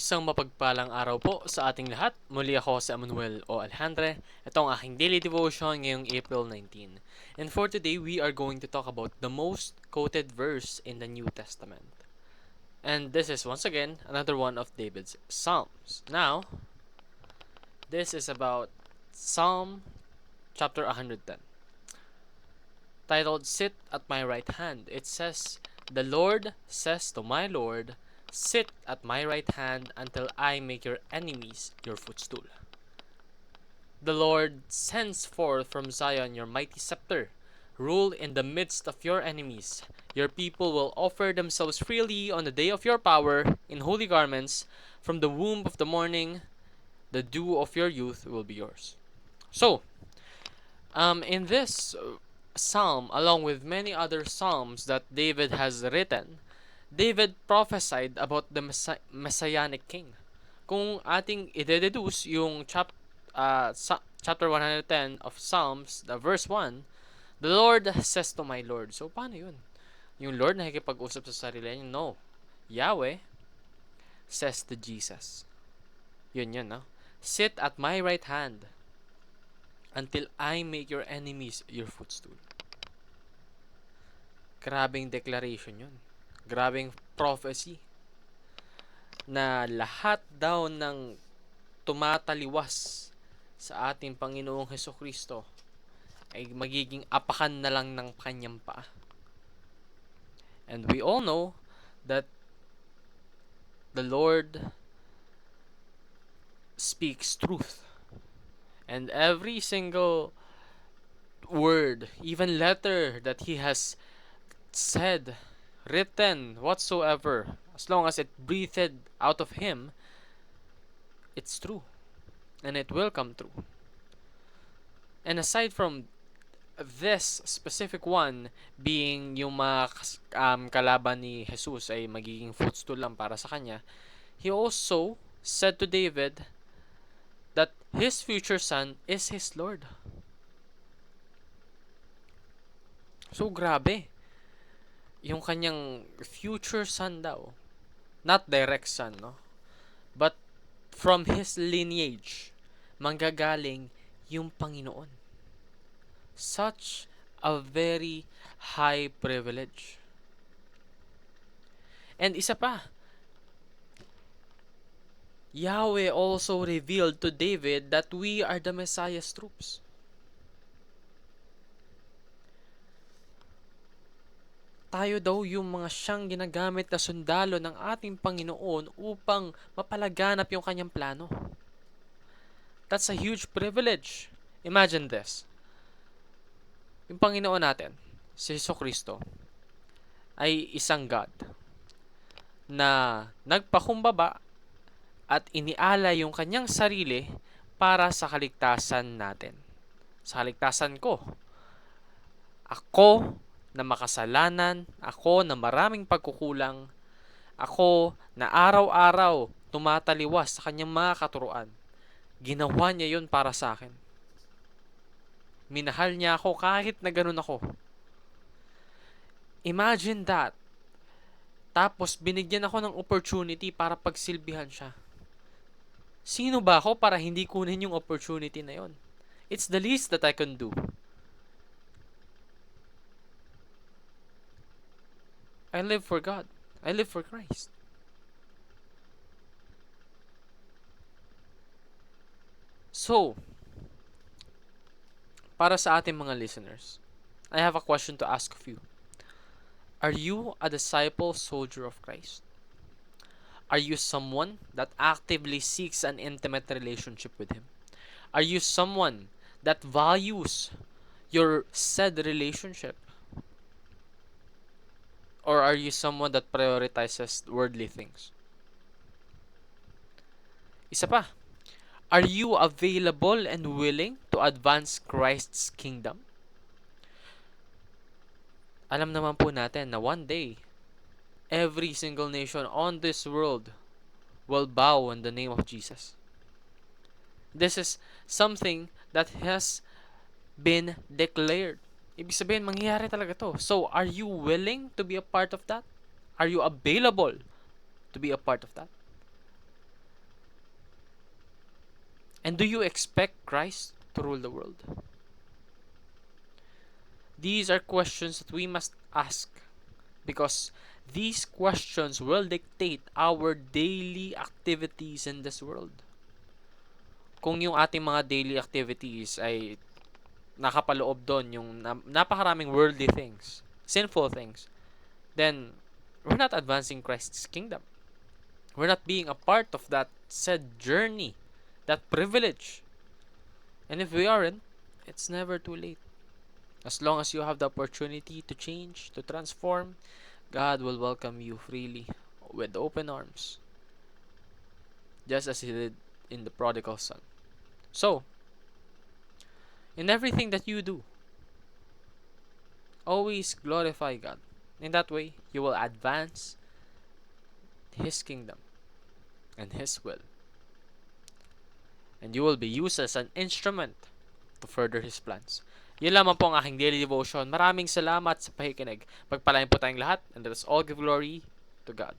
Isang mapagpalang araw po sa ating lahat. Muli ako si Emmanuel O. Alejandre. Ito ang aking daily devotion ngayong April 19. And for today, we are going to talk about the most quoted verse in the New Testament. And this is once again another one of David's Psalms. Now, this is about Psalm chapter 110, titled Sit at My Right Hand. It says, "The Lord says to my Lord, sit at my right hand until I make your enemies your footstool." The Lord sends forth from Zion your mighty scepter. Rule in the midst of your enemies. Your people will offer themselves freely on the day of your power in holy garments. From the womb of the morning, the dew of your youth will be yours. So, in this psalm, along with many other psalms that David has written, David prophesied about the messianic king. Kung ating i-deduce yung chapter 110 of Psalms, the verse 1, the Lord says to my Lord. So, paano yun? Yung Lord nakikipag-usap sa sarili niya? No. Yahweh says to Jesus. Yun, no? Sit at my right hand until I make your enemies your footstool. Grabing declaration yun. Grabing prophecy. Na lahat daw ng tumataliwas sa ating Panginoong Hesukristo ay magiging apakan na lang ng kanyang paa. And we all know that the Lord speaks truth. And every single word, even letter that He has said, written, whatsoever, as long as it breathed out of Him, it's true. And it will come true. And aside from this specific one being yung mga kalaban ni Jesus ay magiging footstool lang para sa kanya, he also said to David that his future son is his Lord. So grabe. Yung kanyang future son daw, not direct son, no? But from his lineage, manggagaling yung Panginoon. Such a very high privilege. And isa pa, Yahweh also revealed to David that we are the Messiah's troops. Tayo daw yung mga siyang ginagamit na sundalo ng ating Panginoon upang mapalaganap yung kanyang plano. That's a huge privilege. Imagine this. Yung Panginoon natin, si Jesucristo, ay isang God na nagpakumbaba at inialay yung kanyang sarili para sa kaligtasan natin. Sa kaligtasan ko. Ako na makasalanan, ako na maraming pagkukulang, ako na araw-araw tumataliwas sa kanyang mga katuruan. Ginawa niya yun para sa akin. Minahal niya ako kahit na ganun ako. Imagine that. Tapos binigyan ako ng opportunity para pagsilbihan siya. Sino ba ako para hindi kunin yung opportunity na yon? It's the least that I can do. I live for God. I live for Christ. So, para sa ating mga listeners, I have a question to ask of you. Are you a disciple soldier of Christ? Are you someone that actively seeks an intimate relationship with Him? Are you someone that values your said relationship? Or are you someone that prioritizes worldly things? Isa pa, are you available and willing to advance Christ's kingdom? Alam naman po natin na one day, every single nation on this world will bow in the name of Jesus. This is something that has been declared. Ibig sabihin, mangyayari talaga to. So, are you willing to be a part of that? Are you available to be a part of that? And do you expect Christ to rule the world? These are questions that we must ask, because these questions will dictate our daily activities in this world. Kung yung ating mga daily activities ay nakapaloob doon yung napakaraming worldly things, sinful things, then we're not advancing Christ's kingdom. We're not being a part of that said journey, that privilege. And if we aren't, it's never too late. As long as you have the opportunity to change, to transform, God will welcome you freely with open arms, just as He did in the prodigal son. So, in everything that you do, always glorify God. In that way, you will advance His kingdom and His will. And you will be used as an instrument to further His plans. Yun lamang po ang aking daily devotion. Maraming salamat sa pakikinig. Pagpalain po tayong lahat, and let us all give glory to God.